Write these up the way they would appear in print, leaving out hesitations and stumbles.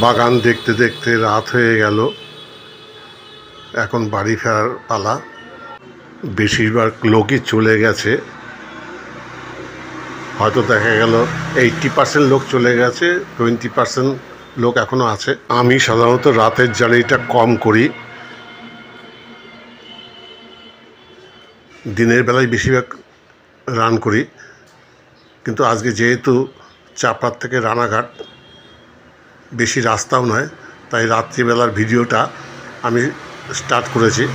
বাগান দেখতে দেখতে রাত হয়ে গেল। এখন বাড়ি ফেরার পালা। বেশিরভাগ লোকই চলে গেছে, হয়তো দেখা গেল 80% লোক চলে গেছে, 20% লোক এখনো আছে। আমি সাধারণত রাতের জার্নিটা কম করি, দিনের বেলায় বেশিরভাগ রান করি। কিন্তু আজকে যেহেতু চাপড়ার থেকে রানাঘাট বেশি রাস্তাও নয়, তাই রাত্রিবেলার ভিডিওটা আমি স্টার্ট করেছি।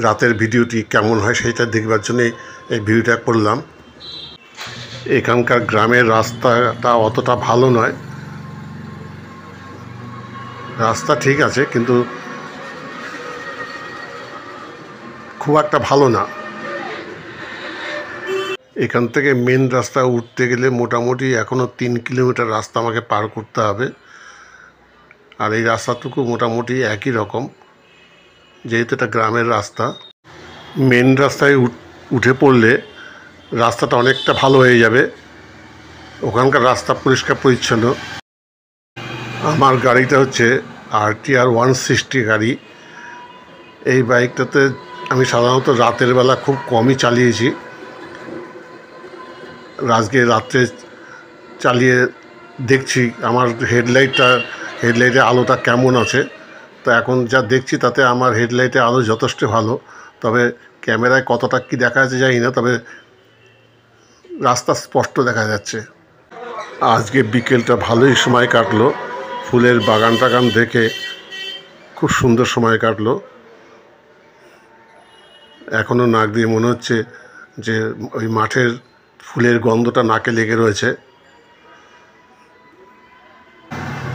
রাতের ভিডিওটি কেমন হয় সেটা দেখবার জন্যে এই ভিডিওটা করলাম। এখানকার গ্রামের রাস্তাটা অতটা ভালো নয়, রাস্তা ঠিক আছে কিন্তু খুব একটা ভালো না। এখান থেকে মেন রাস্তা উঠতে গেলে মোটামুটি এখনও 3 কিলোমিটার রাস্তা আমাকে পার করতে হবে। আর এই রাস্তাটুকু মোটামুটি একই রকম, যেহেতু এটা গ্রামের রাস্তা। মেন রাস্তায় উঠে পড়লে রাস্তাটা অনেকটা ভালো হয়ে যাবে, ওখানকার রাস্তা পরিষ্কার পরিচ্ছন্ন। আমার গাড়িটা হচ্ছে RTR 160 গাড়ি। এই বাইকটাতে আমি সাধারণত রাতের বেলা খুব কমই চালিয়েছি। আজকে রাত্রে চালিয়ে দেখছি আমার হেডলাইটের আলোটা কেমন আছে। তো এখন যা দেখছি তাতে আমার হেডলাইটের আলো যথেষ্ট ভালো, তবে ক্যামেরায় কতটা কী দেখা যাচ্ছে জানি না, তবে রাস্তা স্পষ্ট দেখা যাচ্ছে। আজকে বিকেলটা ভালোই সময় কাটলো, ফুলের বাগান টাগান দেখে খুব সুন্দর সময় কাটলো। এখনও নাক দিয়ে মনে হচ্ছে যে ওই মাঠের ফুলের গন্ধটা নাকে লেগে রয়েছে।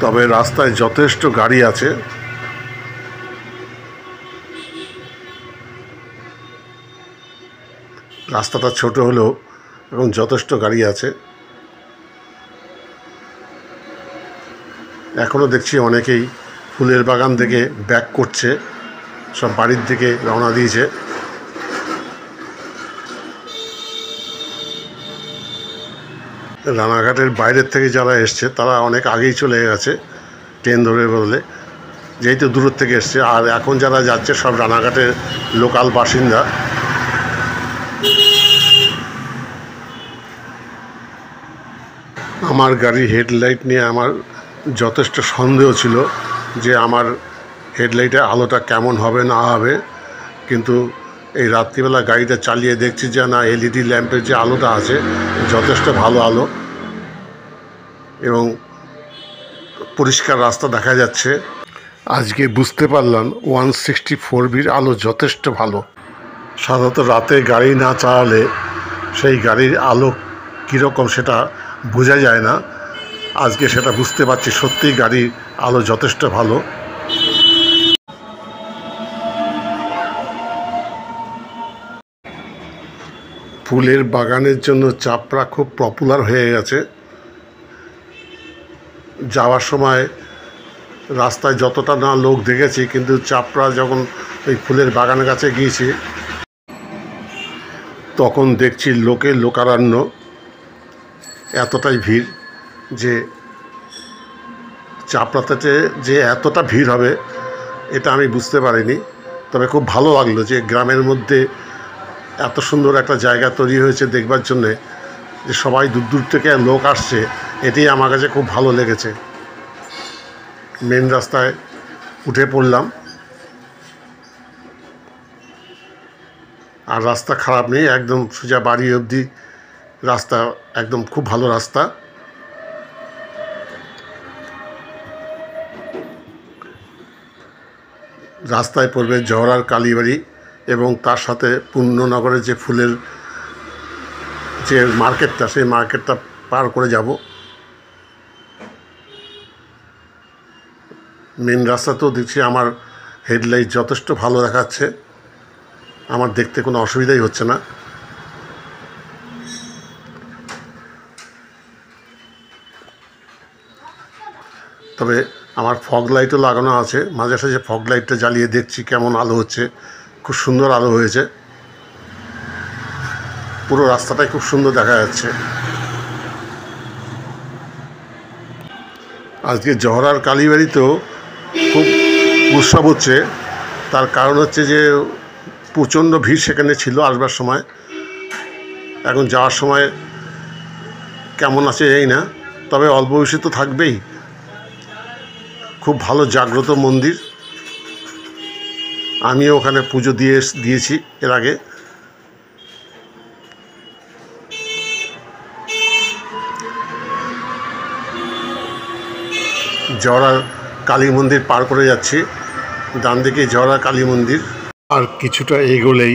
তবে রাস্তায় যথেষ্ট গাড়ি আছে। রাস্তাটা ছোট হলেও এবং যথেষ্ট গাড়ি আছে। এখনও দেখছি অনেকেই ফুলের বাগান থেকে ব্যাক করছে, সব বাড়ির দিকে রওনা দিয়েছে। রানাঘাটের বাইরের থেকে যারা এসছে তারা অনেক আগেই চলে গেছে ট্রেন ধরে বদলে, যেহেতু দূরের থেকে এসছে। আর এখন যারা যাচ্ছে সব রানাঘাটের লোকাল বাসিন্দা। আমার গাড়ির হেডলাইট নিয়ে আমার যথেষ্ট সন্দেহ ছিল যে আমার হেডলাইটের আলোটা কেমন হবে না হবে, কিন্তু এই রাত্রিবেলা গাড়িটা চালিয়ে দেখছি যে না, LED ল্যাম্পের যে আলোটা আছে যথেষ্ট ভালো আলো এবং পরিষ্কার রাস্তা দেখা যাচ্ছে। আজকে বুঝতে পারলাম 164B আলো যথেষ্ট ভালো। সাধারণত রাতে গাড়ি না চালালে সেই গাড়ির আলো কীরকম সেটা বোঝা যায় না। আজকে সেটা বুঝতে পারছি, সত্যিই গাড়ির আলো যথেষ্ট ভালো। ফুলের বাগানের জন্য চাপড়া খুব পপুলার হয়ে গেছে। যাওয়ার সময় রাস্তায় যতটা না লোক দেখেছি, কিন্তু চাপড়া যখন ওই ফুলের বাগানের কাছে গিয়েছি তখন দেখছি লোকারণ্য, এতটাই ভিড় যে চাপড়াতে যে এতটা ভিড় হবে এটা আমি বুঝতে পারিনি। তবে খুব ভালো লাগলো যে গ্রামের মধ্যে এত সুন্দর একটা জায়গা তৈরি হয়েছে দেখবার জন্যে, যে সবাই দূর দূর থেকে লোক আসছে, এটাই আমার কাছে খুব ভালো লেগেছে। মেন রাস্তায় উঠে পড়লাম, আর রাস্তা খারাপ নেই, একদম সোজা বাড়ি অবধি রাস্তা, একদম খুব ভালো রাস্তা। রাস্তায় পড়বে জহরার কালীবাড়ি এবং তার সাথে পুণ্যনগরের যে ফুলের যে মার্কেটটা, সেই মার্কেটটা পার করে যাব। মেন রাস্তাতেও দেখছি আমার হেডলাইট যথেষ্ট ভালো দেখাচ্ছে, আমার দেখতে কোনো অসুবিধাই হচ্ছে না। তবে আমার ফগ লাইটও লাগানো আছে, মাঝে সাঝে ফগ লাইটটা জ্বালিয়ে দেখছি কেমন আলো হচ্ছে। খুব সুন্দর আলো হয়েছে। পুরো রাস্তাটাই খুব সুন্দর দেখা যাচ্ছে। আজকে জহরার কালীবাড়িতেও খুব উৎসব হচ্ছে। তার কারণ হচ্ছে যে প্রচণ্ড ভিড় সেখানে ছিল আসবার সময়। এখন যাওয়ার সময় কেমন আছে জানি না, তবে অল্প বেশি তো থাকবেই। খুব ভালো জাগ্রত মন্দির। আমিও ওখানে পুজো দিয়েছি এর আগে। জহরার কালী মন্দির পার করে যাচ্ছি, ডান দিকে জহরার কালী মন্দির। আর কিছুটা এগোলেই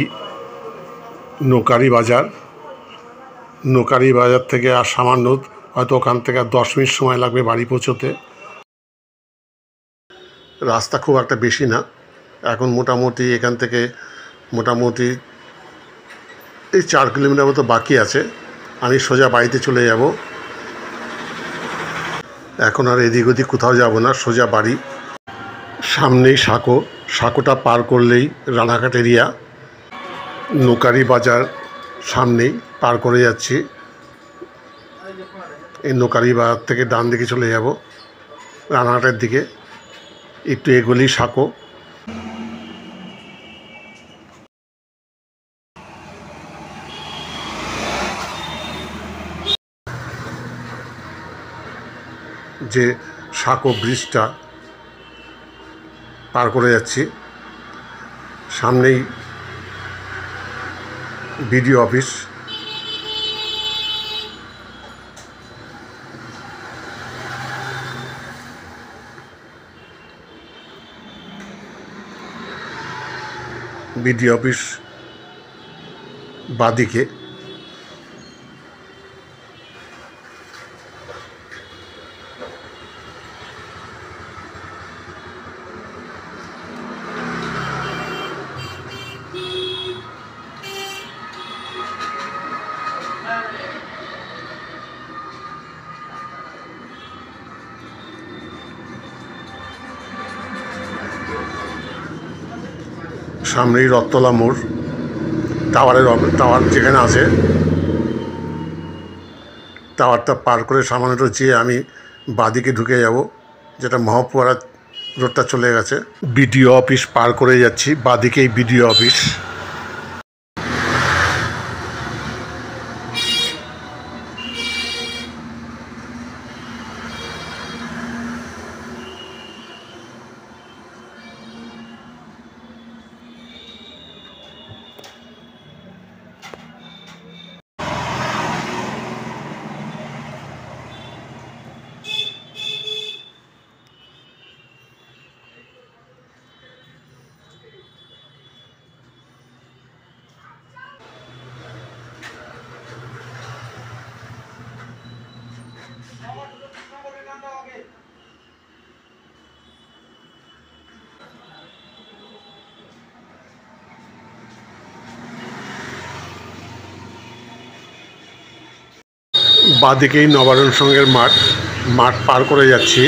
নোকারি বাজার। নোকারি বাজার থেকে আর সামান্য, হয়তো ওখান থেকে 10 মিনিট সময় লাগবে বাড়ি পৌঁছোতে। রাস্তা খুব একটা বেশি না, এখন মোটামুটি এখান থেকে মোটামুটি এই 4 কিলোমিটার মতো বাকি আছে। আমি সোজা বাড়িতে চলে যাব। এখন আর এদিক ওদিক কোথাও যাব না, সোজা বাড়ি। সামনেই সাঁকোটা পার করলেই রানাঘাট এরিয়া। নোকারি বাজার সামনেই, পার করে যাচ্ছি। এই নোকারি বাজার থেকে ডান দিকে চলে যাব রানাঘাটের দিকে। একটু এগোলেই সাঁকো। যে সাঁকো ব্রিজটা পার করে যাচ্ছি, সামনেই বিডিও অফিস। বিডিও অফিস বাদিকে। সামনেই রথতলা মোড়, টাওয়ার যেখানে আছে, টাওয়ারটা পার করে সামান্য যেয়ে আমি বাদিকে ঢুকে যাব, যেটা মহাপুয়ারা রোডটা চলে গেছে। বিডিও অফিস পার করে যাচ্ছি, বাদিকেই বিডিও অফিস। বাদিকেই নবারণ সংঘের মাঠ পার করে যাচ্ছি।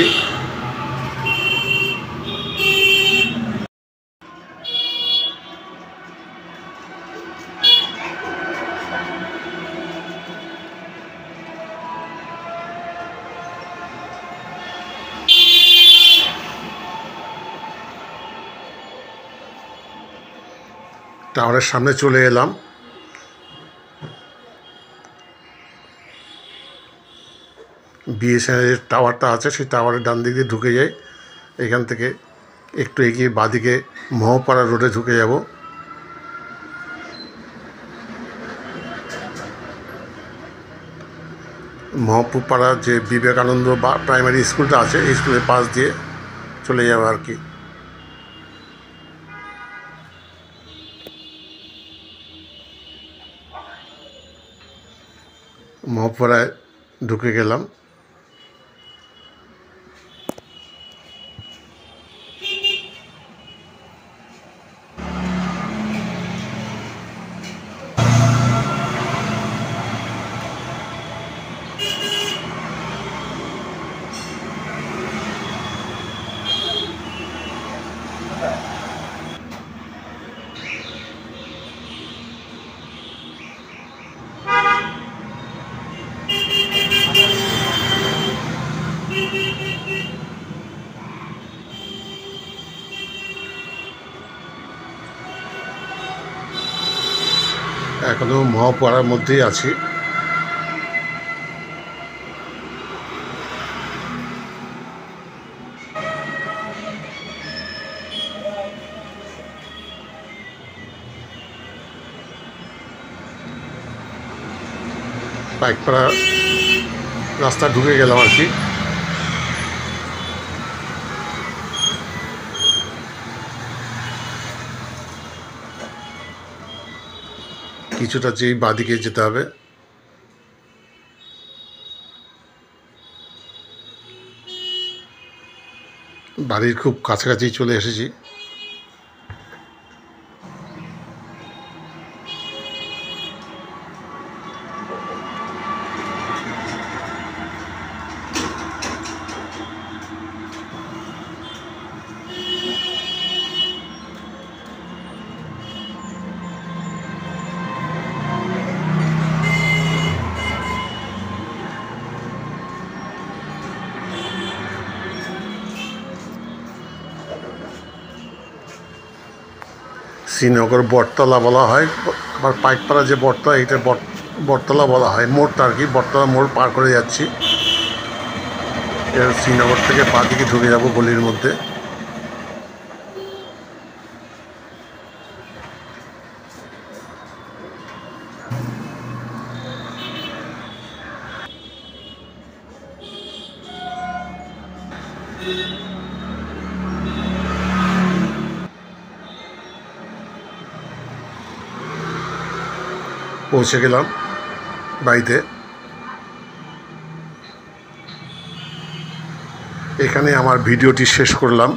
টাওয়ারের সামনে চলে এলাম। বিএসএনএলের টাওয়ারটা আছে, সেই টাওয়ারের ডান দিক দিয়ে ঢুকে যাই। এখান থেকে একটু এগিয়ে বাদিকে মহাপাড়া রোডে ঢুকে যাব। মহাপুরপাড়া যে বিবেকানন্দ বা প্রাইমারি স্কুলটা আছে, এই স্কুলের পাশ দিয়ে চলে যাবো আর কি। মহাপুরায় ঢুকে গেলাম। এখনও মহাপাড়ার মধ্যেই আছি। পাইকপাড়া রাস্তা ঢুকে গেলাম আর কি। কিছুটা যেই বাঁদিকে যেতে হবে। বাড়ির খুব কাছাকাছি চলে এসেছি। শ্রীনগর বটতলা বলা হয়, আবার পাইকপাড়া যে বটতলা, এটা বটতলা বলা হয়। মোড়টা আর কি, বটতলা মোড় পার করে যাচ্ছি। এবার শ্রীনগর থেকে বাঁদিকে ঢুকে যাব গলির মধ্যে। পৌঁছে গেলাম বাড়িতে। এখানে আমার ভিডিওটি শেষ করলাম।